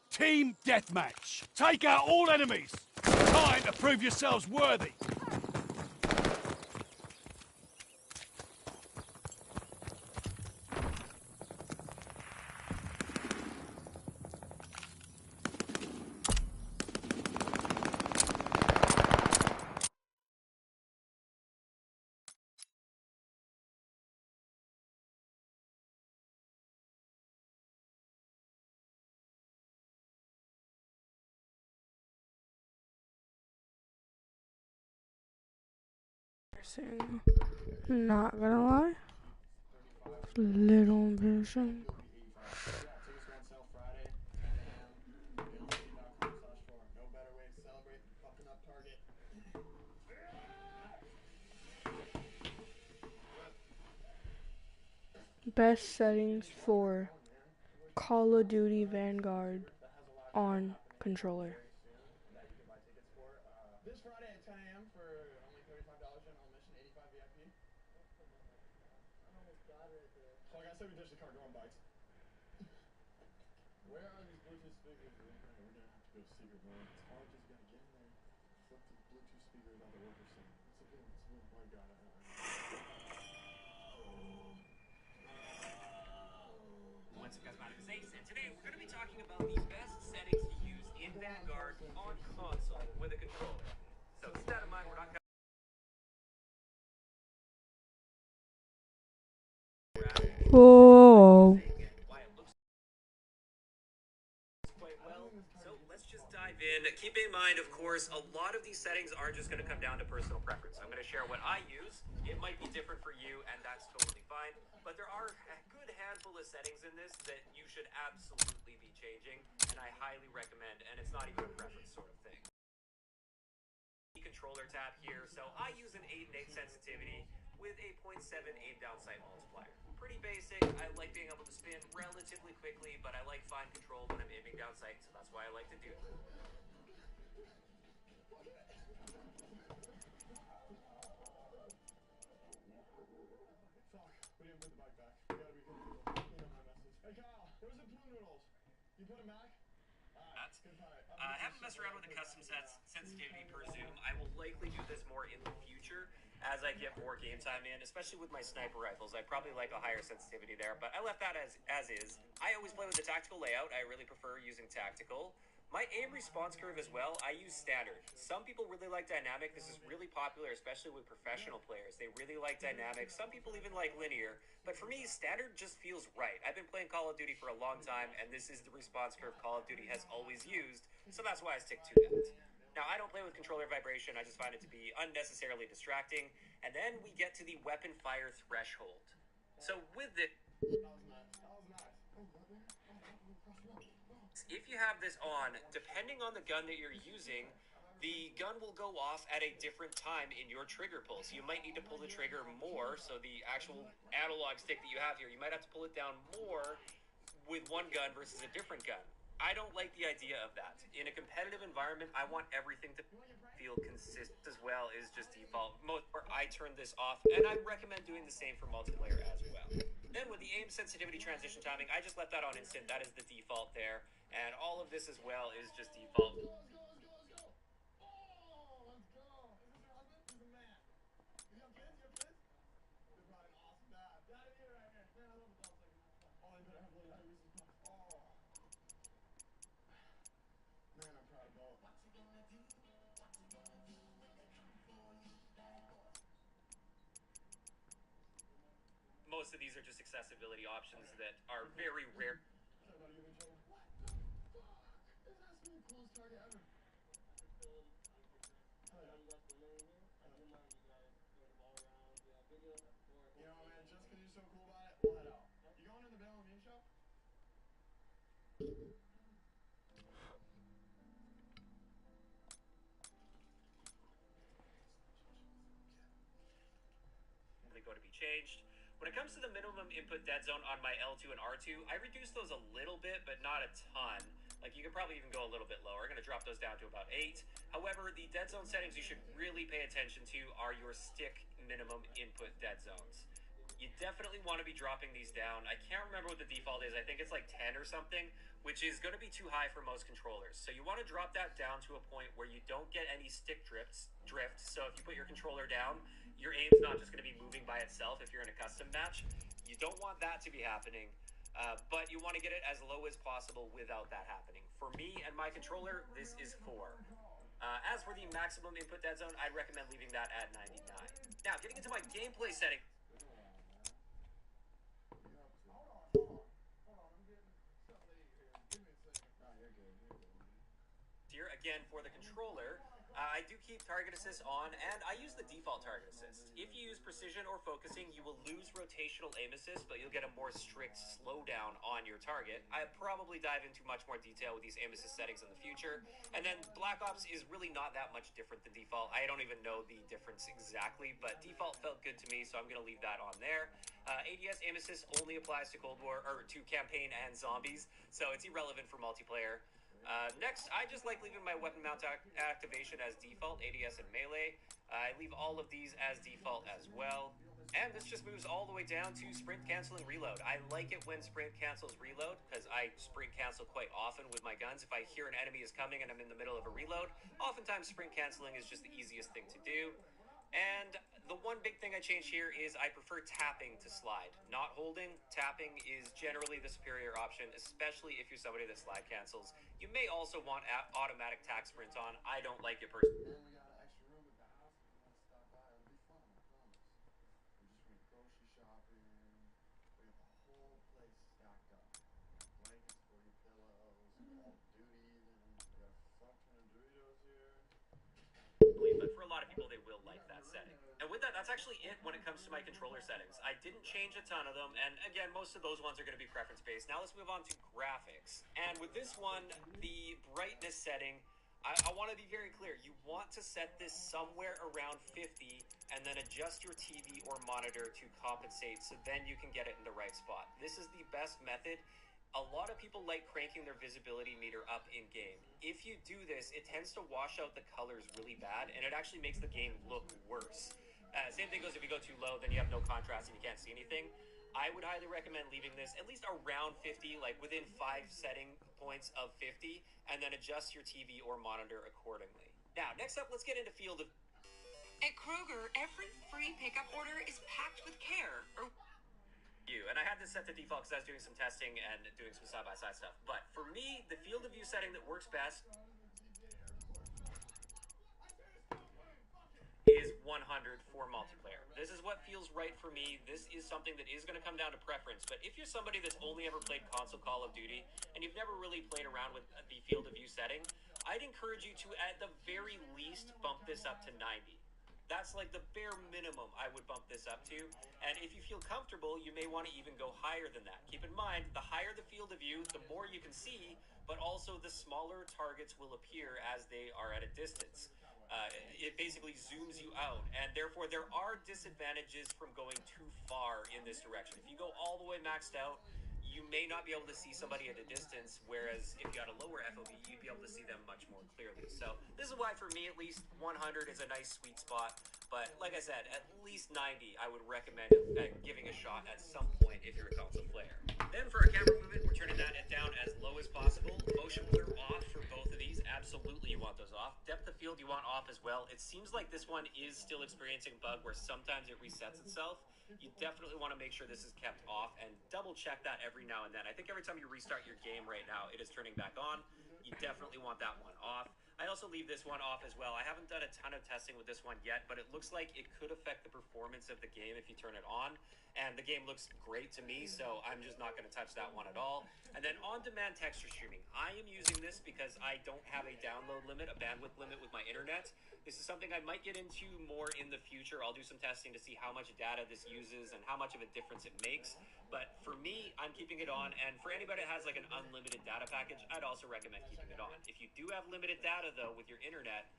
Team deathmatch. Take out all enemies. Time to prove yourselves worthy. Not gonna lie, little embarrassing. Best settings for Call of Duty Vanguard on controller. This Friday at 10 a.m. for only $35 general admission, 85 VIP. I almost died right there. So like I said, we ditched the car, go on bikes. Where are these Bluetooth speakers? We're gonna have to go secret mode. It's hard, just gotta get in there. Flip these Bluetooth speakers out the worker center. It's a little bug guy. What's up, guys? My name is Ace, and today we're going to be talking about the best settings to use in Vanguard on console with a controller. So keep that in mind. We're not going to Oh. why it looks quite well. So let's just dive in. Keep in mind, of course, a lot of these settings are just going to come down to personal preference. I'm going to share what I use. It might be different for you, and that's totally fine. But there are a good handful of settings in this that you should absolutely be changing, and I highly recommend, and it's not even a preference sort of thing. Controller tab here, so I use an 8 and 8 sensitivity with a 0.7 aim down sight multiplier. Pretty basic. I like being able to spin relatively quickly, but I like fine control when I'm aiming down sight, so that's why I like to do it. I haven't messed around with the custom sensitivity per zoom. I will likely do this more in the future as I get more game time in, especially with my sniper rifles. I probably like a higher sensitivity there, but I left that as is. I always play with the tactical layout. I really prefer using tactical. My aim response curve as well, I use standard. Some people really like dynamic. This is really popular, especially with professional players. They really like dynamic. Some people even like linear. But for me, standard just feels right. I've been playing Call of Duty for a long time, and this is the response curve Call of Duty has always used. So that's why I stick to that. Now, I don't play with controller vibration. I just find it to be unnecessarily distracting. And then we get to the weapon fire threshold. So with it, if you have this on, depending on the gun that you're using, the gun will go off at a different time in your trigger pull. So you might need to pull the trigger more. So the actual analog stick that you have here, you might have to pull it down more with one gun versus a different gun. I don't like the idea of that. In a competitive environment, I want everything to feel consistent as well as just default. I turn this off, and I recommend doing the same for multiplayer as well. Then with the aim sensitivity transition timing, I just left that on instant. That is the default there. And all of this as well is just default. most of these are just accessibility options that are very rare. What the fuck? This has to be the coolest target ever. You know, man, just because you're so cool about it, we'll head out. You going to the Bill and Mean show? Going to be changed. When it comes to the minimum input dead zone on my L2 and R2, I reduced those a little bit, but not a ton. Like, you could probably even go a little bit lower. I'm going to drop those down to about 8. However, the dead zone settings you should really pay attention to are your stick minimum input dead zones. You definitely want to be dropping these down. I can't remember what the default is. I think it's like 10 or something, which is going to be too high for most controllers. So you want to drop that down to a point where you don't get any stick drift. So if you put your controller down, your aim's not just going to be moving by itself if you're in a custom match. You don't want that to be happening, but you want to get it as low as possible without that happening. For me and my controller, this is 4. As for the maximum input dead zone, I'd recommend leaving that at 99. Now, getting into my gameplay setting. Here again for the controller, I do keep target assist on, and I use the default target assist. If you use precision or focusing, you will lose rotational aim assist, but you'll get a more strict slowdown on your target. I probably dive into much more detail with these aim assist settings in the future. And then Black Ops is really not that much different than default. I don't even know the difference exactly, but default felt good to me, so I'm going to leave that on there. ADS aim assist only applies to Cold War, or to campaign and zombies, so it's irrelevant for multiplayer. Next, I just like leaving my weapon mount activation as default, ADS and melee. I leave all of these as default as well. And this just moves all the way down to sprint canceling reload. I like it when sprint cancels reload, because I sprint cancel quite often with my guns. If I hear an enemy is coming and I'm in the middle of a reload, oftentimes sprint canceling is just the easiest thing to do. And the one big thing I changed here is I prefer tapping to slide, not holding. Tapping is generally the superior option, especially if you're somebody that slide cancels. You may also want automatic tack sprint on. I don't like it personally. And we got an extra room at the house. If you want to stop by, it'll be fun, I promise. We just went grocery shopping. We got the whole place stocked up. Blankets for your pillows, Call of Duty even. We got a fuck ton of Doritos here. But for a lot of people, they will like that setting. And with that, that's actually it when it comes to my controller settings. I didn't change a ton of them, and again, most of those ones are going to be preference-based. Now let's move on to graphics. And with this one, the brightness setting, I want to be very clear. You want to set this somewhere around 50, and then adjust your TV or monitor to compensate, so then you can get it in the right spot. This is the best method. A lot of people like cranking their visibility meter up in-game. If you do this, it tends to wash out the colors really bad, and it actually makes the game look worse. Same thing goes if you go too low, then you have no contrast and you can't see anything. I would highly recommend leaving this at least around 50, like within 5 setting points of 50, and then adjust your TV or monitor accordingly. Now, next up, let's get into field of... At Kroger, every free pickup order is packed with care. And I had this set to default because I was doing some testing and doing some side-by-side stuff. But for me, the field of view setting that works best is 100 for multiplayer. This is what feels right for me. This is something that is going to come down to preference. But if you're somebody that's only ever played console Call of Duty and you've never really played around with the field of view setting, I'd encourage you to, at the very least, bump this up to 90. That's like the bare minimum I would bump this up to. And if you feel comfortable, you may want to even go higher than that. Keep in mind, the higher the field of view, the more you can see, but also the smaller targets will appear as they are at a distance. It basically zooms you out, and therefore there are disadvantages from going too far in this direction. If you go all the way maxed out, you may not be able to see somebody at a distance, whereas if you had a lower FOV, you'd be able to see them much more clearly. So this is why, for me at least, 100 is a nice sweet spot. But like I said, at least 90 I would recommend giving a shot at some point if you're a console player. Then for our camera movement, we're turning that down as low as possible. Motion blur off for both of these. Absolutely you want those off. Depth of field you want off as well. It seems like this one is still experiencing a bug where sometimes it resets itself. You definitely want to make sure this is kept off and double check that every now and then. I think every time you restart your game right now, it is turning back on. You definitely want that one off. I also leave this one off as well. I haven't done a ton of testing with this one yet, but it looks like it could affect the performance of the game if you turn it on. And the game looks great to me, so I'm just not going to touch that one at all. And then on-demand texture streaming. I am using this because I don't have a download limit, a bandwidth limit with my internet. This is something I might get into more in the future. I'll do some testing to see how much data this uses and how much of a difference it makes. But for me, I'm keeping it on. And for anybody that has like an unlimited data package, I'd also recommend keeping it on. If you do have limited data, though, with your internet,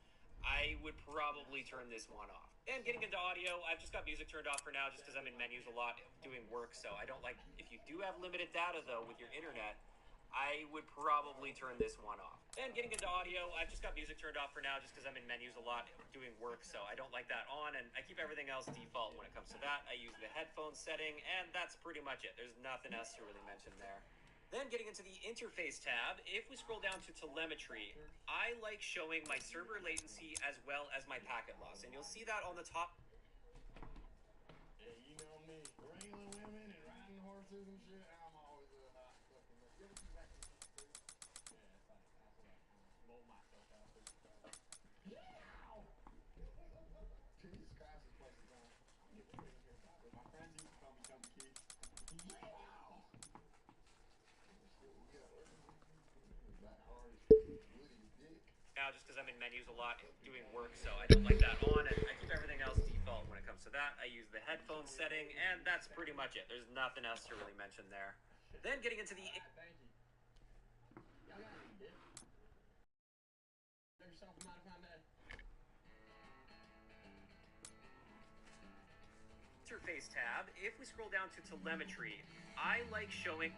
I would probably turn this one off. And getting into audio, I've just got music turned off for now just because I'm in menus a lot doing work, so I don't like... If you do have limited data, though, with your internet, I would probably turn this one off. And getting into audio, I've just got music turned off for now just because I'm in menus a lot doing work, so I don't like that on, and I keep everything else default when it comes to that. I use the headphone setting, and that's pretty much it. There's nothing else to really mention there. Then getting into the interface tab, if we scroll down to telemetry, I like showing my server latency as well as my packet loss. And you'll see that on the top. Yeah, you know me, wrangling women and riding horses and shit. I'm always a hot fucking mess. You ever see Back in the Future? Yeah, it's like that's what I kind of roll myself out there. Yeah! Jesus Christ, this place is on. I'm getting ready to get about it. My friends used to call me Chubby Kid. Yeah! Now, just because I'm in menus a lot doing work, so I don't like that on, and I keep everything else default when it comes to that. I use the headphone setting, and that's pretty much it. There's nothing else to really mention there. Then getting into the... Thank you. Y'all got any dip? Have yourself a mighty fine day. Interface tab, if we scroll down to telemetry, I like showing...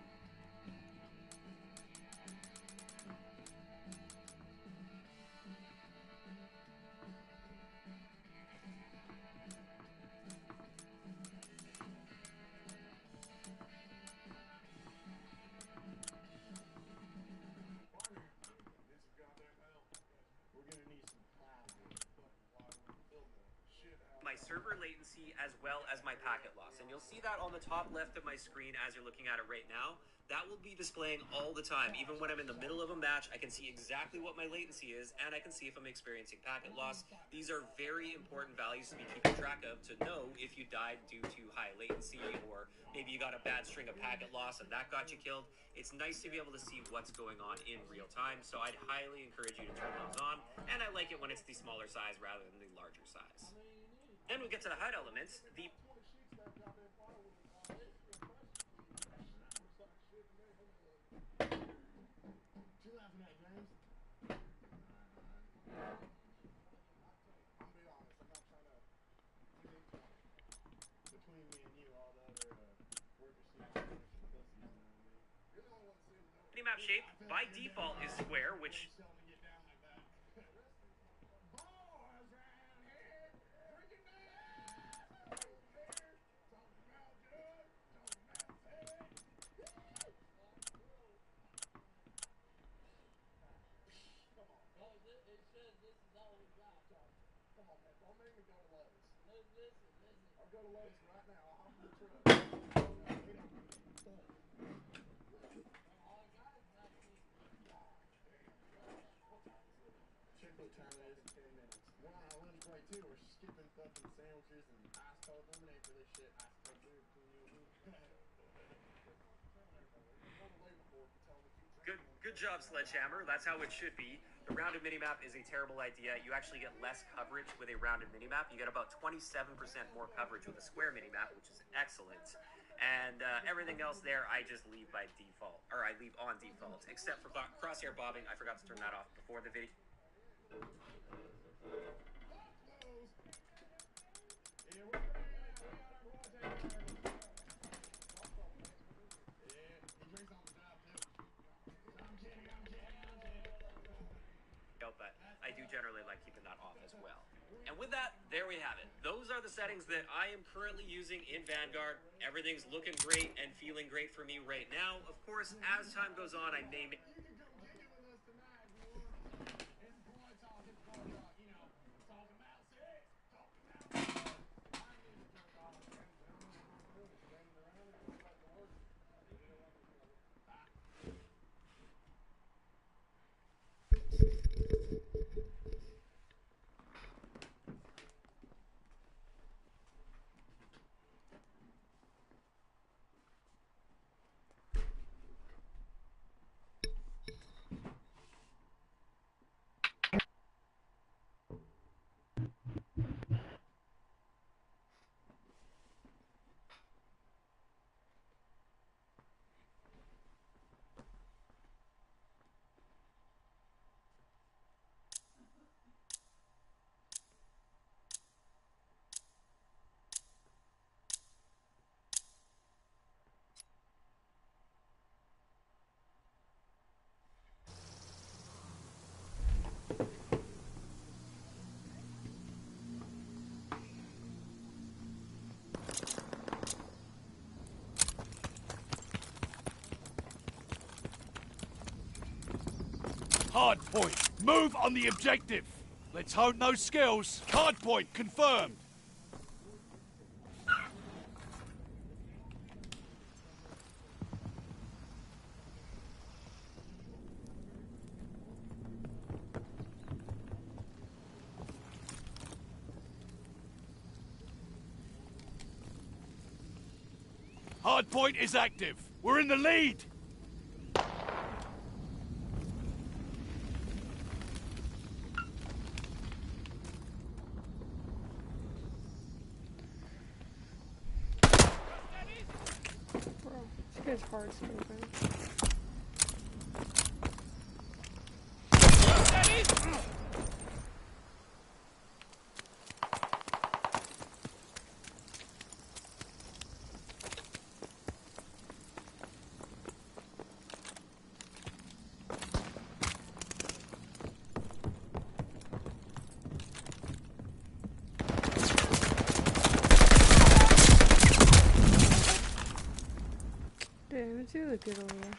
my server latency as well as my packet loss. And you'll see that on the top left of my screen as you're looking at it right now. That will be displaying all the time. Even when I'm in the middle of a match, I can see exactly what my latency is, and I can see if I'm experiencing packet loss. These are very important values to be keeping track of to know if you died due to high latency, or maybe you got a bad string of packet loss and that got you killed. It's nice to be able to see what's going on in real time, so I'd highly encourage you to turn those on, and I like it when it's the smaller size rather than the larger size. Then we get to the HUD elements. Map shape by default is square, which I'll go to Lowe's right now. I'll hop in the truck. Check what time it is in 10 minutes. We're on our lunch break too. We're skipping fucking sandwiches and ice cold lemonade for this shit. Ice cold beer between you and me. Good job, Sledgehammer. That's how it should be. The rounded minimap is a terrible idea. You actually get less coverage with a rounded minimap. You get about 27% more coverage with a square minimap, which is excellent. And everything else there, I just leave by default, or I leave on default, except for crosshair bobbing. I forgot to turn that off before the video. But I do generally like keeping that off as well. And with that, there we have it. Those are the settings that I am currently using in Vanguard. Everything's looking great and feeling great for me right now. Of course, as time goes on, I may... hard point. Move on the objective. Let's hone those skills. Hard point confirmed. Hard point is active. We're in the lead. Bro, this guy's hard scoping. Damn, let's see what they get over there.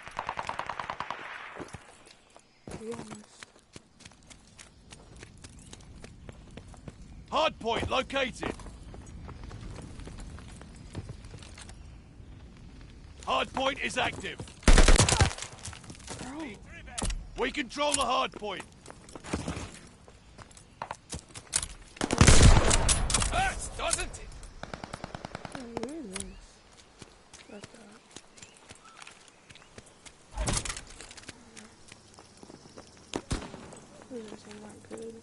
Be honest. Hard point located. Hard point is active. Bro, We control the hard point. Hurts, doesn't it? where is this? Like that. This isn't that good.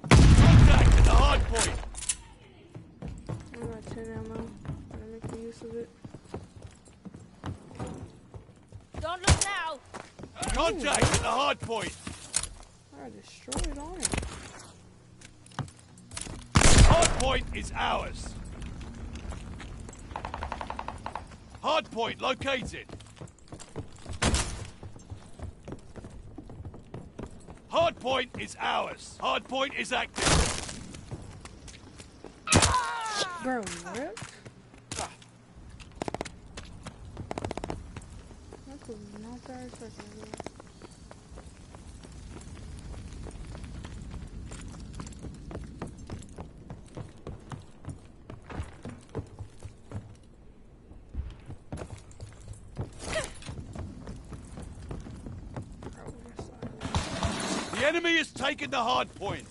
Contact at the hard point. I got 10 ammo. Gotta make the use of it. Don't look now! Contact at the hard point. I got destroyed on it. Hard point is ours. Hard point located. Hard point is ours. Hard point is active. Bro, what? That was not that expected. The enemy has taken the hard point.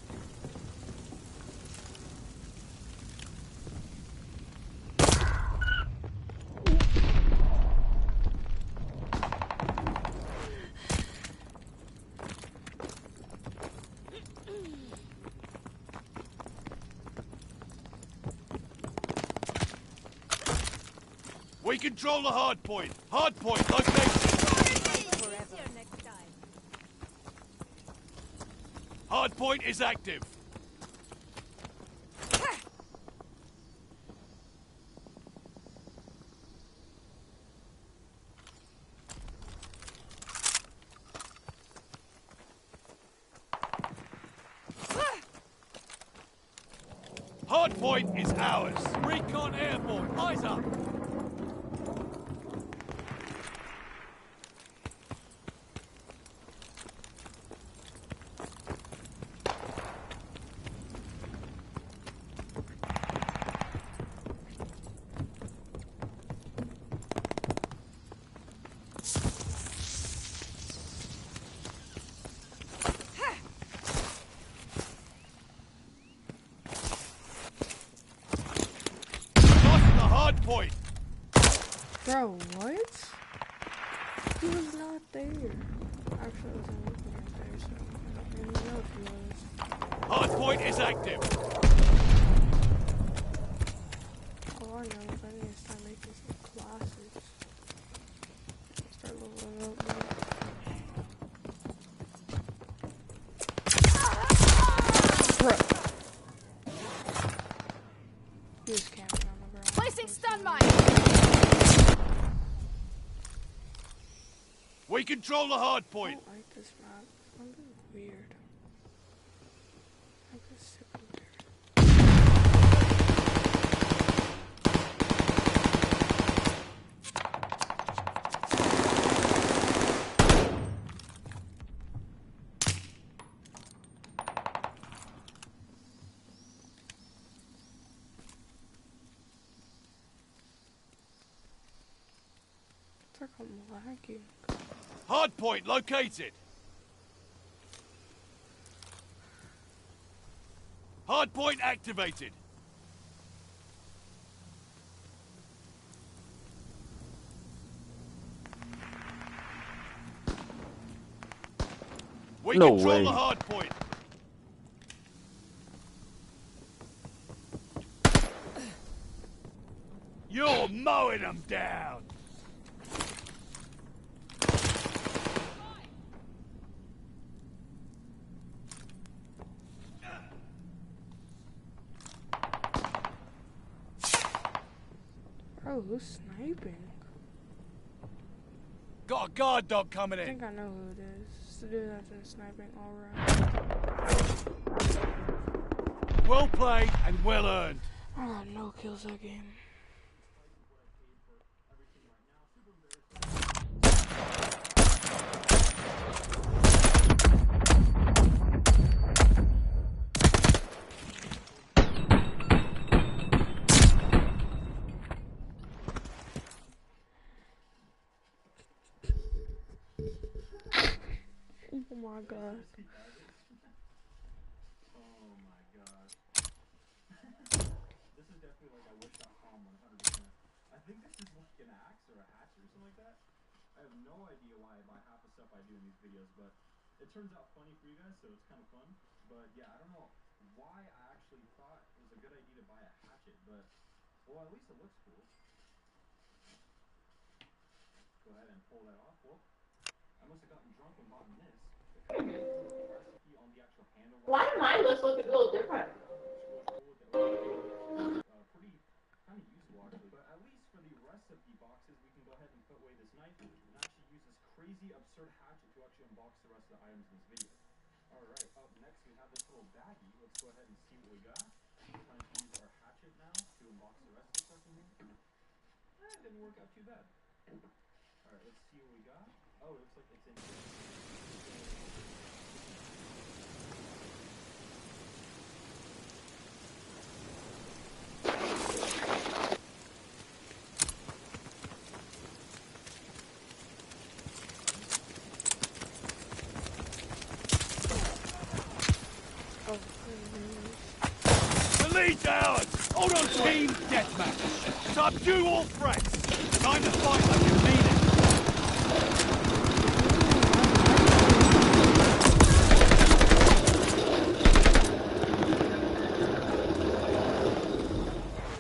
We control the hard point. Hard point located. Hard point is active. Hard point is ours. Recon airborne. Eyes up. Point. Bro, what? He was not there. Actually, I wasn't looking right there, so I don't even know if he was. Hard point is active. All I know is I need to start making some classes. Start leveling up more. Bro. He was camping on the ground. Placing stun mine! We control the hard I point. don't like this map. It's a bit weird. Like this secondary. like I'm lagging. Hard point located. Hard point activated. We No control way. the hard point. You're mowing them down. Bro, who's sniping? Got a guard dog coming I in. think I know who it is. It's the dude that's been sniping all around. Well played and well earned. I got no kills that game. Oh my god. Oh my god. This is definitely like I wish.com 100%. I think this is like an axe or a hatchet or something like that. I have no idea why I buy half the stuff I do in these videos, but it turns out funny for you guys, so it's kind of fun. But yeah, I don't know why I actually thought it was a good idea to buy a hatchet, but well, at least it looks cool. Go ahead and pull that off. Well, I must have gotten drunk and bought this. Recipe on the actual handle. Why do my list look a little different? Pretty kind of useful actually, but at least for the recipe boxes, we can go ahead and put away this knife and actually use this crazy, absurd hatchet to actually unbox the rest of the items in this video. Alright, up next we have this little baggie. Let's go ahead and see what we got. We're trying to use our hatchet now to unbox the rest of the stuff in here. It didn't work out too bad. Alright, let's see what we got. Oh, it looks like it's in here. The lead's ours. Hold on, team deathmatch. Subdue all threats. Time to fight like you mean it.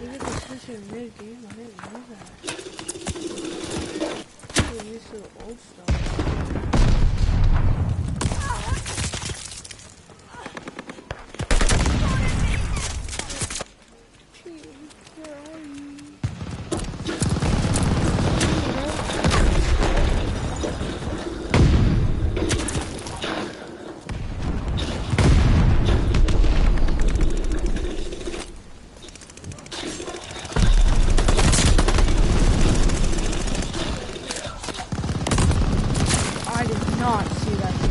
Look at the switch in mid-game. I didn't know that. I'm used to the old stuff. I did not see that thing.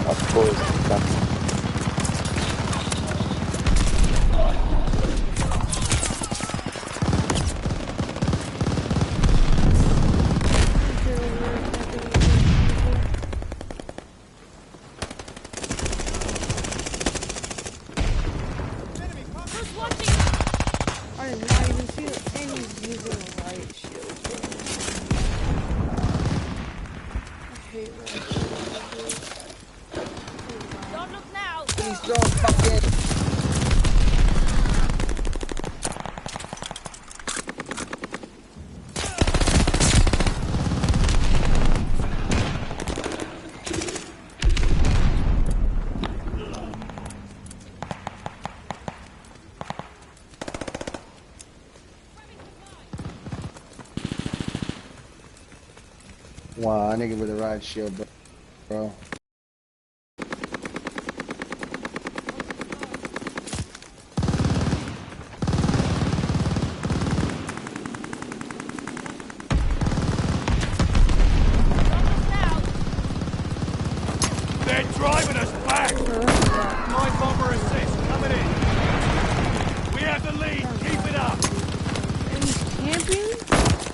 Of course, that's Who's watching? I did not even see any using a light shield. I hate light shields. Don't look now. Please don't fucking. Wow, nigga with a ride shield, bro. Light bomber assist, coming in. We have the lead, keep it up. And he's camping?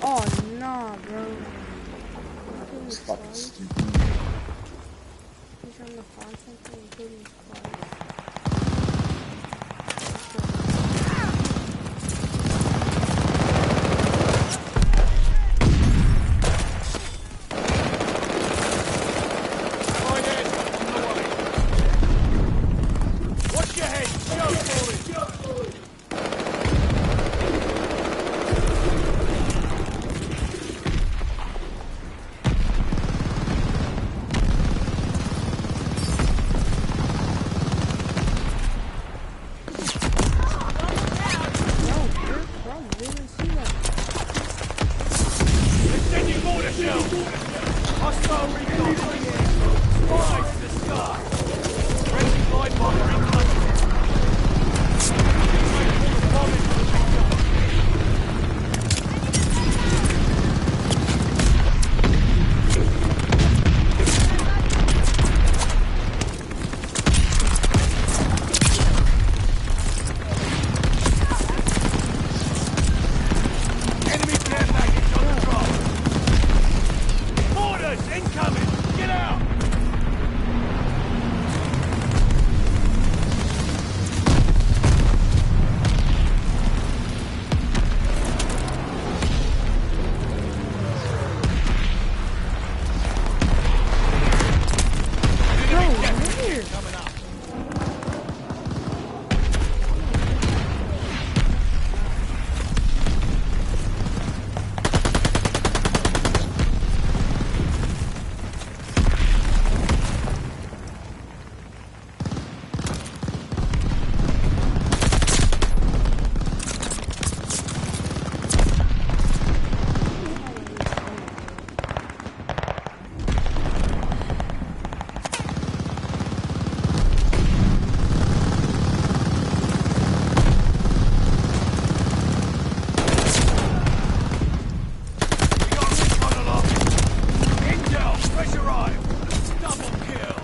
Oh, nah, bro. It's fucking stupid. He's trying to find something, including flies. Watch your head, show falling. Extending mortar shell. Hostile recon in the air. Spies to the sky. Friendly light bomber incoming. Bomb into the big gun. Enemy care package on the drop. Mortars incoming. Get out. Enemy care package coming up. We got recon along. Intel, fresh arrived. Double kill.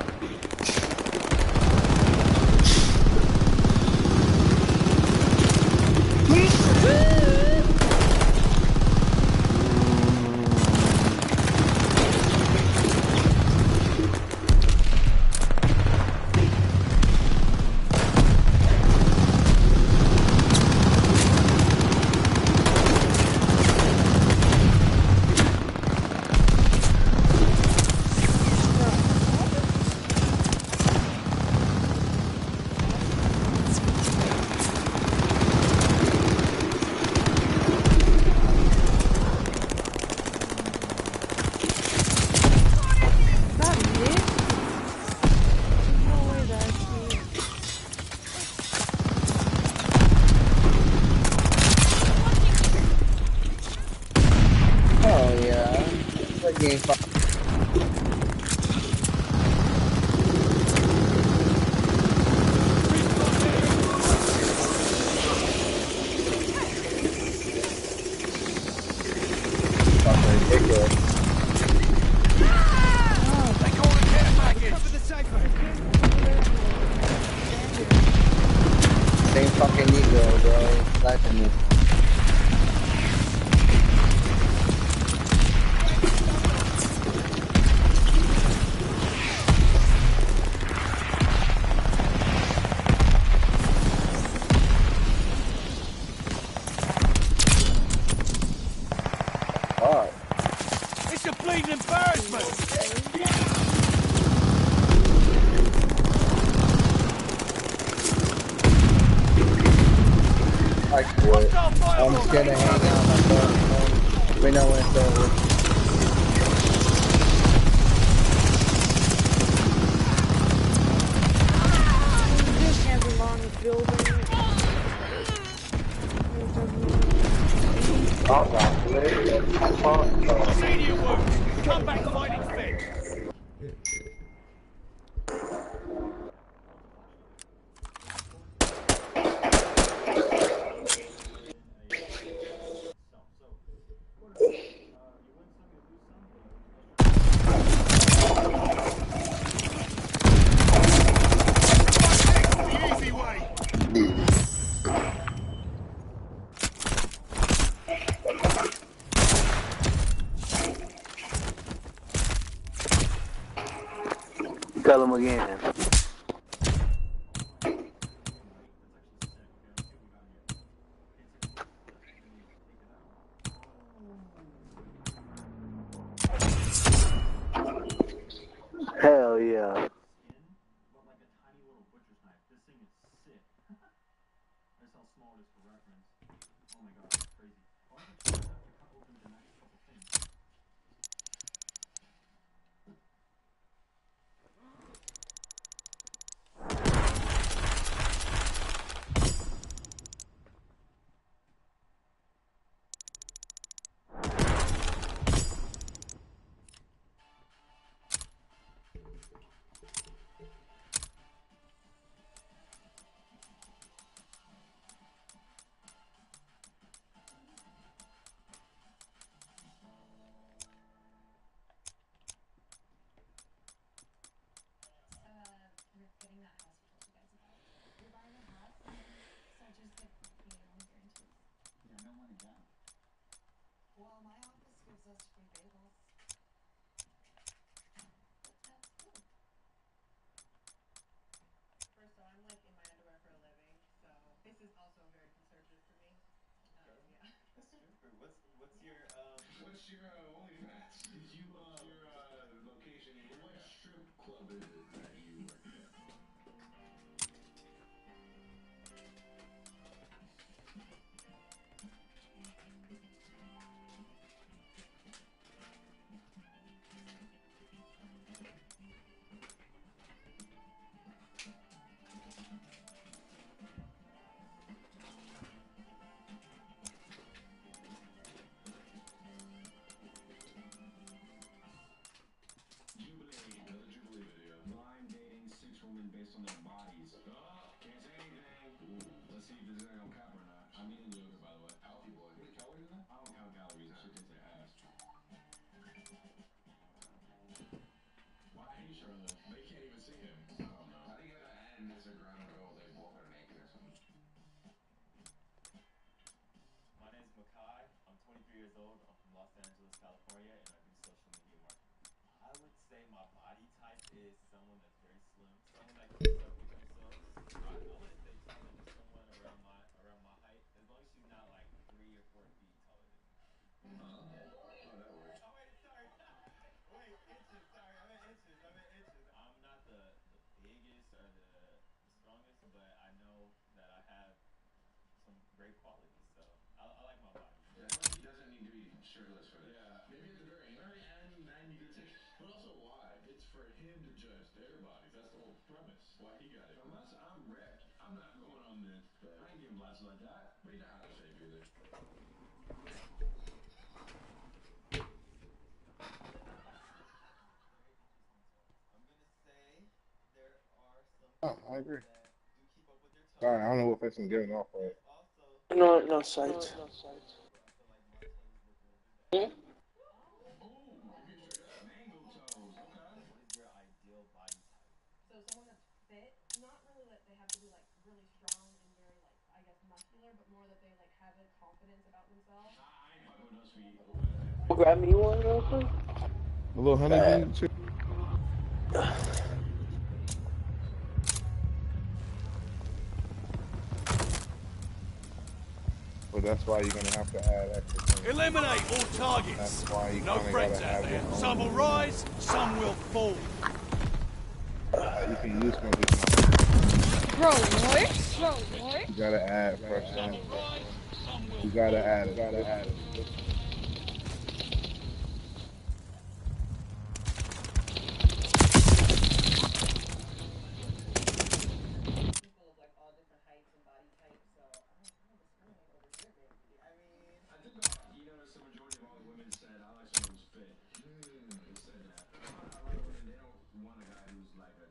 That it? There's no way that's it. Oh yeah. That game fucking ridiculous. They call the care package. Cover the cipher. Same fucking Negro, bro. Slapping me. Fuck. It's a bleeding embarrassment. I quit. I'm just gonna hang out on my phone. We know when it's over. This camping on the building. Senior wound. Come back fighting fit. Tell him again. Hell yeah. But like a tiny little butcher's knife. This thing is sick. That's how small it is for reference. Oh my god, it's crazy. Why don't you try to cut open the next couple things? What's your OnlyFans? What's your location? What strip club is it that you work at? Jubilee, another Jubilee video. Blind dating 6 women based on their bodies. Oh, can't say anything. Ooh. Let's see if this is gonna cap or not. I'm eating yogurt, by the way. Healthy boy. What are calories in that? I don't count calories. That shit tastes like ass. Why are you shirtless? They can't even see him. I don't know. How do you gotta add an Instagram girl? They both are naked or something. My name is Makai. I'm 23 years old. I'm from Los Angeles, California, and I do social media marketing. I would say my body type is someone that's very slim, someone that keeps up with themselves. I wouldn't say tall, just someone around my height, as long as she's not like 3 or 4 feet taller than me. Oh, that works. Oh wait, sorry. Wait, inches. Sorry, I meant inches. I'm not the biggest or the strongest, but I know that I have some great qualities, so I like my body. Definitely doesn't need to be shirtless for this. Yeah, maybe at the very end, and then you could take. But also, why? It's for him to judge their bodies. That's the whole premise. Why he got it. Unless I'm ripped, I'm not going on this. But I ain't getting blasted like that. But he's not out of shape either. I'm gonna say there are some Oh, I people agree. that do keep up with their Sorry, toes. I don't know what face I'm giving off right. There's also No, no sight. but I feel like my toes look a little bit better. Hmm? Oh, give me a straight up. Mango toes. Okay. What is your ideal body type? So someone that's fit, not really that they have to be like really strong and very like I guess muscular, but more that they like have a confidence about themselves. I ain't fucking with those feet. Grab me one real quick. A little honeybee chick. But that's why you're gonna have to add extra things. Eliminate all targets. That's why you No kinda friends gotta out have there. your own. Some will rise, some will fall. You can use one just Bro, what? you gotta add fresh Some things. will rise, some will You fall. gotta add it. People of like all different heights and body types, so I don't discriminate over here, baby. I mean, I think you notice the majority of all the women said I like someone who's fit. They said that. A lot of women they don't want a guy who's like a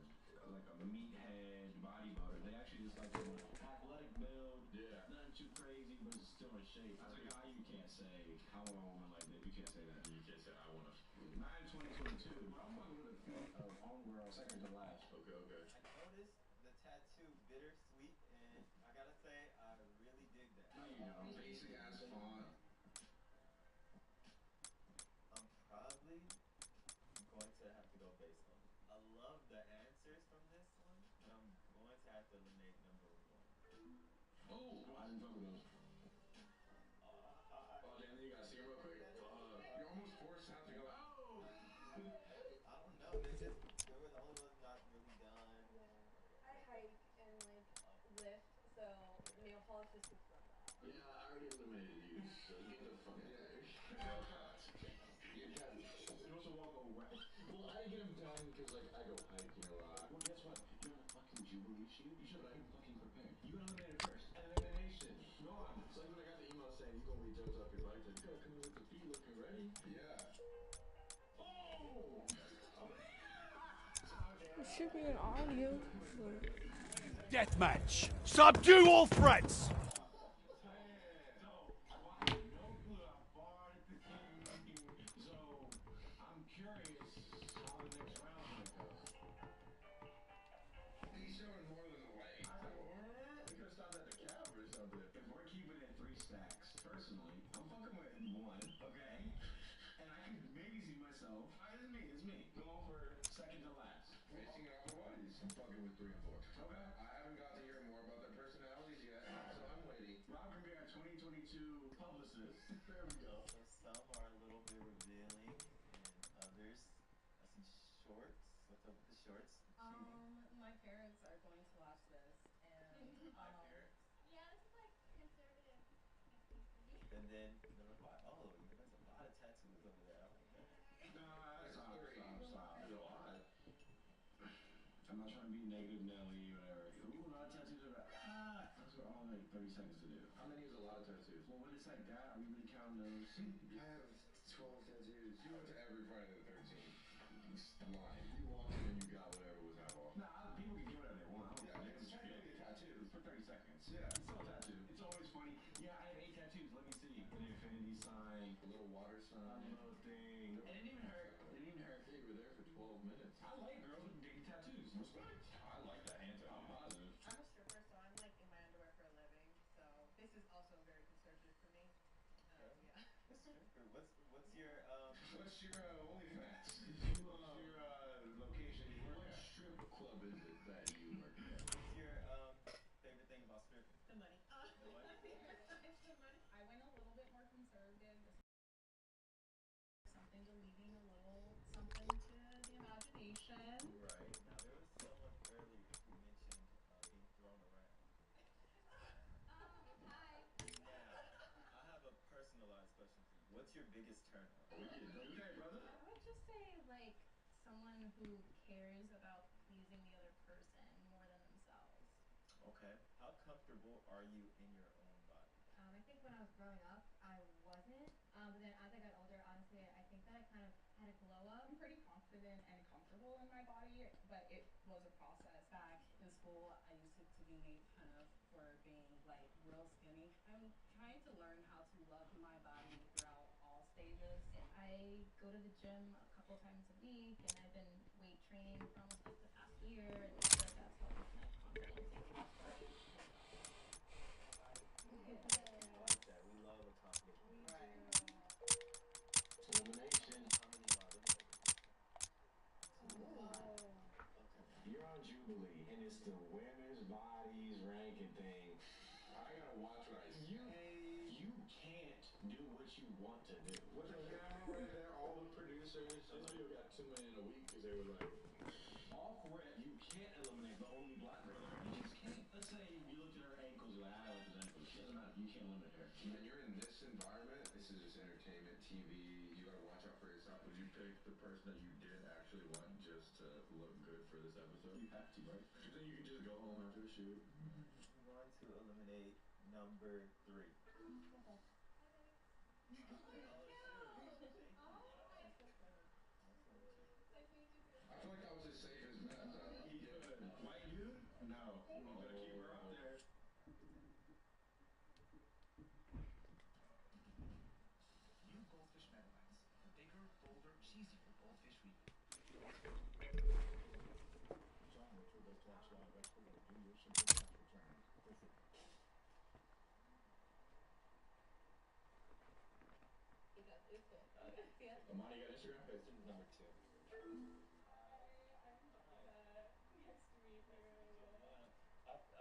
meathead bodybuilder. They actually just like someone athletic build. Yeah. Nothing too crazy, but it's still in shape. As a guy, you can't say I want a woman like this. You can't say that. You can't say I want a. Not in 2022, but I'm fucking with the feet of homegirl second to last. Okay. I noticed the tattoo bittersweet, and I gotta say I really dig that. No, you don't. Basic ass font. I'm probably going to have to go base on it. I love the ants eliminate number one. Oh, I didn't fuck with those. Oh, damn, then you gotta see him real quick. You're almost forced to have to go like, oh! I don't know, they were the only ones not really done. Yeah. I hike and like lift, so nail polish just gets rubbed off. Yeah, I already eliminated you, so get the fuck out of there. You're done. You're supposed to walk away. Well, I get them done because, like, I go hiking a lot. Well, guess what? You're on a fucking Jubilee shoot. You should have been fucking prepared. You got eliminated first. Elimination. Go on. It's like when I got the email saying you gonna be jumped off your bike. Like, you gotta come in with the feet looking ready. Yeah. Oh! It should be an audio. Deathmatch. Subdue all threats. I'm curious how the next round is gonna go. He's showing more than the leg. We could have stopped at the cab or something. If we're keeping it 3 stacks, personally, I'm fucking with 1, okay? And I can maybe see myself. It's me. Going for second to last. Facing it all the ways. I'm fucking with 3 and 4. Okay. I haven't got to hear more about their personalities yet, so I'm waiting. Rob can be our 2022 publicist. There we go. So some are a little bit revealing, and others, I see shorts. What's up with the shorts? My parents are going to watch this, and My parents. yeah, this is like conservative FP for me. And then they're like, wow, oh, there's a lot of tattoos over there. I like that. Nah, stop. There's a lot. I'm not trying to be negative Nelly, whatever. Ooh, a lot of tattoos are those are all like 30 seconds to do. How many is a lot of tattoos? Well, when it's like that, are we really counting those? I have 12 tattoos. You went to every Friday the 13th. Lying. You walked in and you got whatever was half off. Nah, people can get whatever they want. Yeah, it's technically a tattoo. It's for 30 seconds. Yeah. It's still a tattoo. It's always funny. Yeah, I have 8 tattoos. Let me see. An infinity sign. A little water sign. A little thing. It didn't even hurt. Hey, you were there for 12 minutes. I like girls with big tattoos. Respect. I like that hand tattoo. I'm positive. I'm a stripper, so I'm like in my underwear for a living. So this is also very conservative for me. Yeah. A stripper. What's your What's your OnlyFans? What's your location you work at? What strip club is it that you work at? What's your favorite thing about stripping? The money. The money? It's the money. I went a little bit more conservative. Something to leaving a little something to the imagination. Right. Now there was someone earlier who mentioned being thrown around. Hi. Now, I have a personalized question for you. What's your biggest turn on? Okay, brother. I would just say like someone who cares about pleasing the other person more than themselves. Okay. How comfortable are you in your own body? I think when I was growing up, I wasn't. But then as I got older, honestly, I think that I kind of had a glow up. I'm pretty confident and comfortable in my body, but it was a process. Back in school, I used it to be kind of for being like real skinny. I'm trying to learn how to love my body throughout all stages. I go to the gym a couple times a week, and I've been weight training for almost like the past year, and I feel like that's helped with my confidence and prosperity. I like that. We love a confident woman. Elimination. How many are eliminated? Okay. You're on Jubilee, and it's the women's bodies ranking thing. I gotta watch what I say. You can't do what you want to do. With the camera right there, all the producers, I know you got 2 million a week because they were like, off rip, you can't eliminate the only black girl there. You just can't. Let's say you looked at her ankles, you're like, I like his ankles. It doesn't matter. You can't eliminate her. When you're in this environment, this is just entertainment, TV. You gotta watch out for yourself. Would you pick the person that you did actually want just to look good for this episode? You have to, right? Then you can just go home after the shoot. I'm going to eliminate number 3. Hi, babe. Oh, you're cute. Thank you. Oh, Nice to meet you. nice to meet you too. I feel like that was his safest bet. He could. White dude? No. I'm gonna keep her up there. New Goldfish Meadowlands. Bigger, bolder, cheesier goldfish week. Amani, you got Instagram? It's number 2. Hi, I'm Jessica. Nice to meet you. I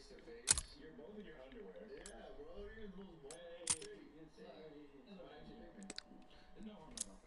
face to face. You're both in your underwear. Yeah, bro. You're the most bold. Hey, it's no, actually, no harm, no foul.